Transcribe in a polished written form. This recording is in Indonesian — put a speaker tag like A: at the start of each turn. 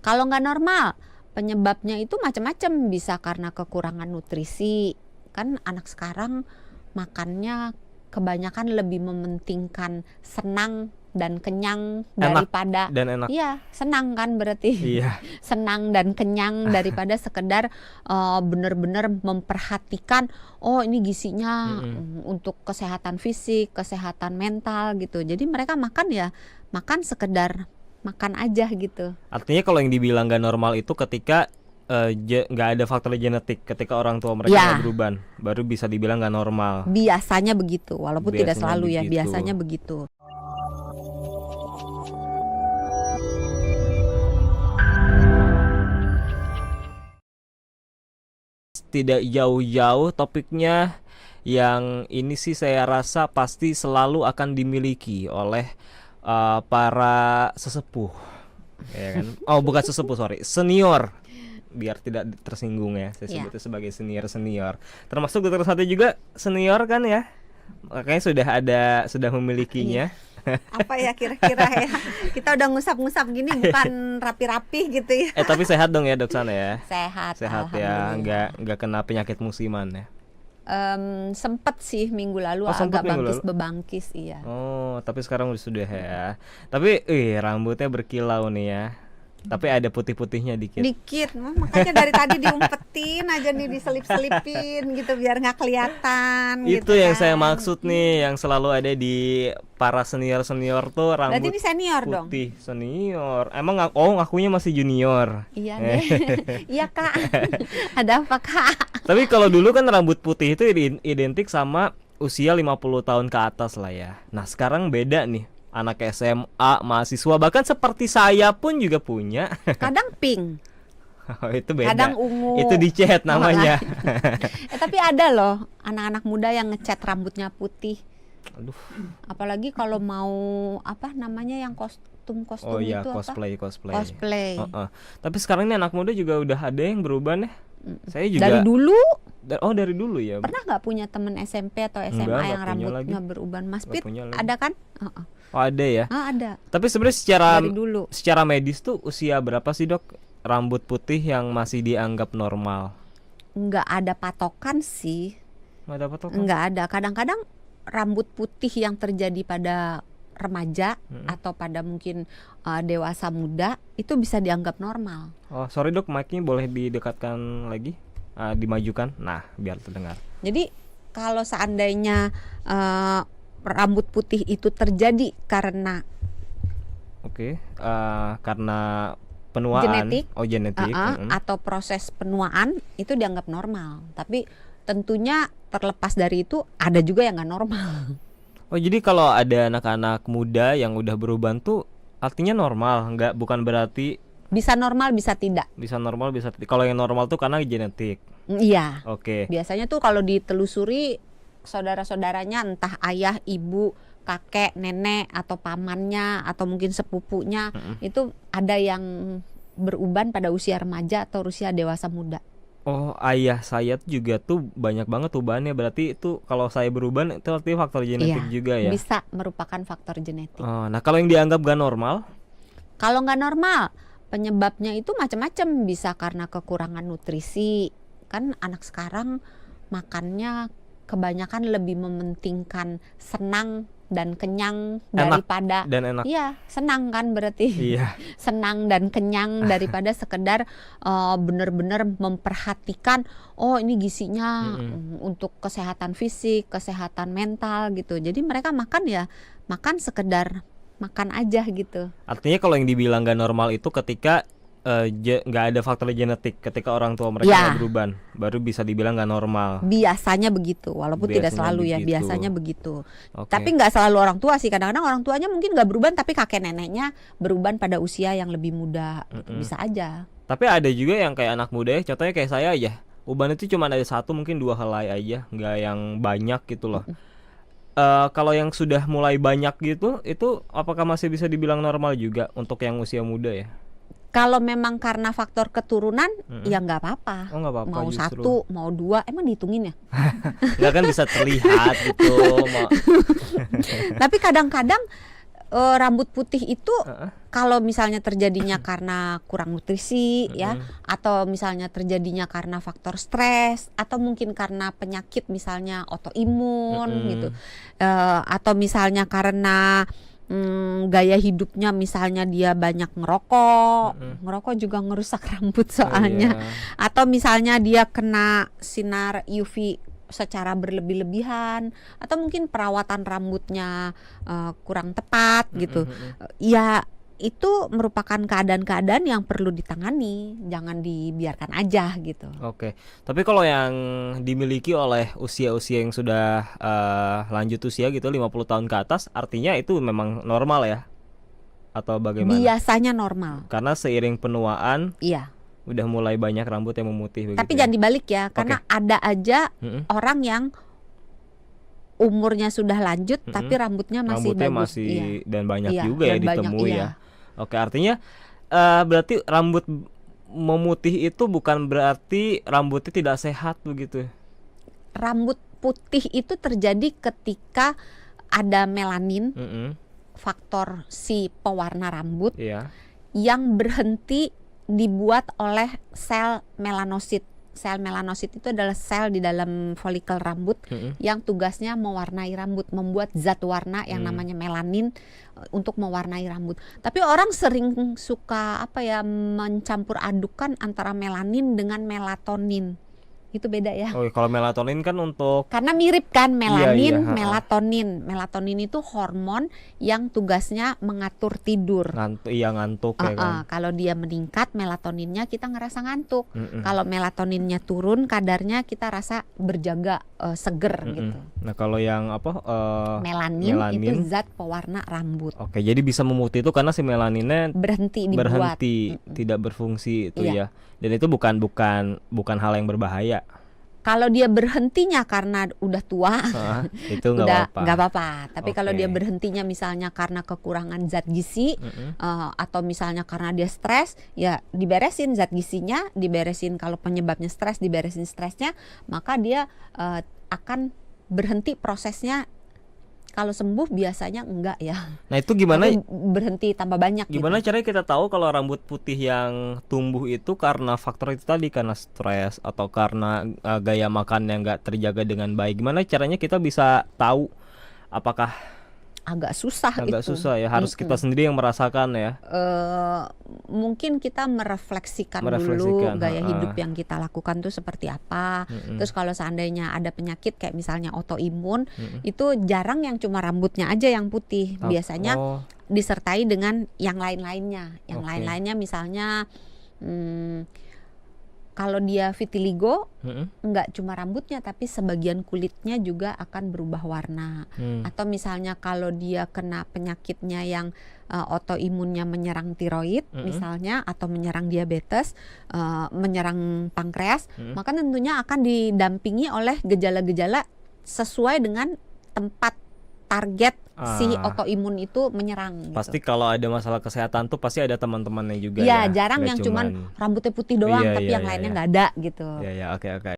A: Kalau nggak normal, penyebabnya itu macam-macam. Bisa karena kekurangan nutrisi. Kan anak sekarang makannya kebanyakan lebih mementingkan senang dan kenyang daripada
B: dan enak.
A: Iya, senang kan berarti.
B: Iya.
A: Senang dan kenyang daripada sekedar benar-benar memperhatikan ini gizinya untuk kesehatan fisik, kesehatan mental gitu. Jadi mereka makan ya makan sekedar makan aja gitu.
B: Artinya kalau yang dibilang gak normal itu ketika nggak ada faktor genetik, ketika orang tua mereka
A: Ya.
B: nggak berubah, baru bisa dibilang nggak normal.
A: Biasanya begitu, walaupun tidak
B: Biasanya
A: selalu ya,
B: begitu.
A: biasanya begitu.
B: Tidak jauh-jauh topiknya yang ini sih saya rasa pasti selalu akan dimiliki oleh para sesepuh, ya kan? Oh, bukan sesepuh, sorry, senior. Biar tidak tersinggung ya, saya sebutnya sebagai senior. Termasuk dokter satu juga senior kan ya? Makanya sudah memilikinya.
A: Apa ya kira-kira ya? Kita udah ngusap-ngusap gini bukan rapi-rapi gitu ya.
B: Tapi sehat dong ya dok sana ya?
A: Sehat
B: ya,
A: alhamdulillah.
B: nggak kena penyakit musiman ya?
A: Sempet sih minggu lalu agak bangkis iya.
B: Oh, tapi sekarang sudah ya. Tapi rambutnya berkilau nih ya. Tapi ada putih-putihnya dikit.
A: Makanya dari tadi diumpetin aja nih, diselip-selipin gitu biar nggak kelihatan.
B: Itu
A: gitu
B: yang
A: kan.
B: saya maksud nih, yang selalu ada di para senior tuh rambut.
A: Berarti ini senior
B: putih dong. Senior. Emang ngakunya masih junior.
A: Iya deh. Iya kak. Ada apa kak?
B: Tapi kalau dulu kan rambut putih itu identik sama usia 50 tahun ke atas lah ya. Nah sekarang beda nih. Anak SMA, mahasiswa, bahkan seperti saya pun juga punya.
A: Kadang pink.
B: Oh, itu beda.
A: Kadang ungu.
B: Itu dicet namanya.
A: Tapi ada loh anak-anak muda yang ngecat rambutnya putih.
B: Aduh.
A: Apalagi kalau mau apa namanya yang kostum
B: Oh iya,
A: itu
B: cosplay. Tapi sekarang ini anak muda juga udah ada yang berubah nih. Saya juga
A: dari dulu.
B: Dari dulu ya.
A: Pernah nggak punya temen SMP atau SMA yang rambutnya beruban? Mas Pit ada kan?
B: Oh ada ya?
A: Ada.
B: Tapi sebenarnya secara medis tuh usia berapa sih dok rambut putih yang masih dianggap normal?
A: Nggak ada patokan sih.
B: Nggak ada patokan?
A: Nggak ada. Kadang-kadang rambut putih yang terjadi pada remaja atau pada mungkin dewasa muda itu bisa dianggap normal.
B: Oh sorry dok, mic-nya boleh didekatkan lagi, dimajukan. Nah biar terdengar.
A: Jadi kalau seandainya rambut putih itu terjadi karena
B: karena penuaan,
A: genetik, atau proses penuaan itu dianggap normal. Tapi tentunya terlepas dari itu ada juga yang nggak normal.
B: Oh jadi kalau ada anak-anak muda yang udah berubah tuh artinya normal, bukan berarti
A: bisa normal bisa tidak.
B: Bisa normal bisa tidak. Kalau yang normal tuh karena genetik.
A: Iya.
B: Oke.
A: Biasanya tuh kalau ditelusuri saudara-saudaranya entah ayah, ibu, kakek, nenek atau pamannya atau mungkin sepupunya itu ada yang beruban pada usia remaja atau usia dewasa muda.
B: Oh, ayah saya juga tuh banyak banget ubahannya. Berarti itu kalau saya beruban itu artinya faktor genetik juga ya?
A: Bisa merupakan faktor genetik.
B: Oh, nah kalau yang dianggap gak normal?
A: Kalau nggak normal, penyebabnya itu macam-macam. Bisa karena kekurangan nutrisi. Kan anak sekarang makannya kebanyakan lebih mementingkan senang dan kenyang daripada
B: enak.
A: Iya, senang kan berarti.
B: Iya.
A: Senang dan kenyang daripada sekedar benar-benar memperhatikan ini gizinya untuk kesehatan fisik, kesehatan mental gitu. Jadi mereka makan ya makan sekedar makan aja gitu.
B: Artinya kalau yang dibilang gak normal itu ketika nggak ada faktor genetik, ketika orang tua mereka nggak berubah, baru bisa dibilang nggak normal.
A: Biasanya begitu, walaupun tidak selalu ya, biasanya begitu. Tapi nggak selalu orang tua sih, kadang-kadang orang tuanya mungkin nggak berubah, tapi kakek neneknya berubah pada usia yang lebih muda, gitu. Bisa aja.
B: Tapi ada juga yang kayak anak muda ya, contohnya kayak saya aja, uban itu cuma ada 1 mungkin 2 helai aja, nggak yang banyak gitu loh. Kalau yang sudah mulai banyak gitu, itu apakah masih bisa dibilang normal juga untuk yang usia muda ya?
A: Kalau memang karena faktor keturunan, ya nggak apa-apa.
B: Oh, nggak apa-apa.
A: Mau
B: justru
A: 1, mau 2, emang dihitungin ya?
B: Nggak kan bisa terlihat gitu.
A: Tapi kadang-kadang rambut putih itu
B: Heeh.
A: kalau misalnya terjadinya karena kurang nutrisi ya,
B: Mm-mm.
A: atau misalnya terjadinya karena faktor stres, atau mungkin karena penyakit misalnya autoimun gitu, atau misalnya karena gaya hidupnya misalnya dia banyak ngerokok juga ngerusak rambut
B: Oh
A: soalnya,
B: iya.
A: atau misalnya dia kena sinar UV secara berlebih-lebihan, atau mungkin perawatan rambutnya kurang tepat gitu. Ya itu merupakan keadaan-keadaan yang perlu ditangani, jangan dibiarkan aja gitu.
B: Oke, tapi kalau yang dimiliki oleh usia-usia yang sudah lanjut usia gitu 50 tahun ke atas, artinya itu memang normal ya? Atau bagaimana?
A: Biasanya normal.
B: Karena seiring penuaan
A: Iya.
B: udah mulai banyak rambut yang memutih begitu
A: Tapi
B: ya?
A: jangan dibalik ya, karena ada aja
B: Mm-mm.
A: orang yang umurnya sudah lanjut
B: Mm-mm.
A: tapi rambutnya masih
B: Rambutnya
A: bagus.
B: masih
A: Iya.
B: dan banyak
A: Iya,
B: juga ya
A: dan banyak,
B: ditemui
A: iya.
B: ya. Oke, artinya berarti rambut memutih itu bukan berarti rambutnya tidak sehat begitu.
A: Rambut putih itu terjadi ketika ada melanin,
B: Mm-mm.
A: faktor si pewarna rambut
B: Iya.
A: yang berhenti dibuat oleh sel melanosit. Sel melanosit itu adalah sel di dalam folikel rambut
B: Mm-mm.
A: yang tugasnya mewarnai rambut, membuat zat warna yang namanya melanin untuk mewarnai rambut. Tapi orang sering suka mencampur adukan antara melanin dengan melatonin. Itu beda ya.
B: Oh, kalau melatonin kan untuk
A: Karena mirip kan
B: Iya,
A: melanin,
B: ha-ha.
A: melatonin. Melatonin itu hormon yang tugasnya mengatur tidur.
B: ngantuk ya kan.
A: Kalau dia meningkat melatoninnya kita ngerasa ngantuk.
B: Mm-mm.
A: Kalau melatoninnya turun kadarnya kita rasa berjaga, seger
B: Mm-mm.
A: gitu.
B: Nah, kalau yang
A: Melanin itu zat pewarna rambut.
B: Oke, jadi bisa memutih itu karena si melaninnya
A: Berhenti dibuat.
B: berhenti, tidak berfungsi itu
A: Iya.
B: ya. Dan itu bukan hal yang berbahaya.
A: Kalau dia berhentinya karena udah tua,
B: Itu nggak
A: udah
B: apa-apa.
A: nggak apa-apa. Tapi kalau
B: Oke.
A: dia berhentinya misalnya karena kekurangan zat gizi,
B: Mm-mm.
A: atau misalnya karena dia stres, ya diberesin zat gizinya, diberesin kalau penyebabnya stres, diberesin stresnya, maka dia akan berhenti prosesnya. Kalau sembuh biasanya enggak ya.
B: Nah, itu gimana
A: Tapi berhenti tambah banyak
B: gimana
A: gitu.
B: caranya kita tahu kalau rambut putih yang tumbuh itu karena faktor itu tadi, karena stres atau karena gaya makan yang nggak terjaga dengan baik? Gimana caranya kita bisa tahu apakah
A: Agak susah
B: agak
A: itu.
B: susah ya, harus kita sendiri yang merasakan ya.
A: Mungkin kita merefleksikan dulu
B: Merefleksikan,
A: gaya
B: ha-ha.
A: hidup yang kita lakukan tuh seperti apa.
B: Mm-mm.
A: Terus kalau seandainya ada penyakit kayak misalnya autoimun,
B: Mm-mm.
A: itu jarang yang cuma rambutnya aja yang putih. Biasanya
B: Oh,
A: disertai dengan yang lain-lainnya. Yang
B: Oke.
A: lain-lainnya misalnya kalau dia vitiligo,
B: mm-mm.
A: nggak cuma rambutnya tapi sebagian kulitnya juga akan berubah warna. Atau misalnya kalau dia kena penyakitnya yang autoimunnya menyerang tiroid misalnya, atau menyerang diabetes, menyerang pankreas, maka tentunya akan didampingi oleh gejala-gejala sesuai dengan tempat target si autoimun itu menyerang gitu.
B: Pasti kalau ada masalah kesehatan tuh pasti ada teman-temannya juga
A: Iya,
B: ya.
A: jarang
B: Nggak
A: yang cuman rambutnya putih doang
B: Iya,
A: tapi
B: iya,
A: yang
B: iya,
A: lainnya
B: iya.
A: nggak ada gitu.
B: Ya, oke.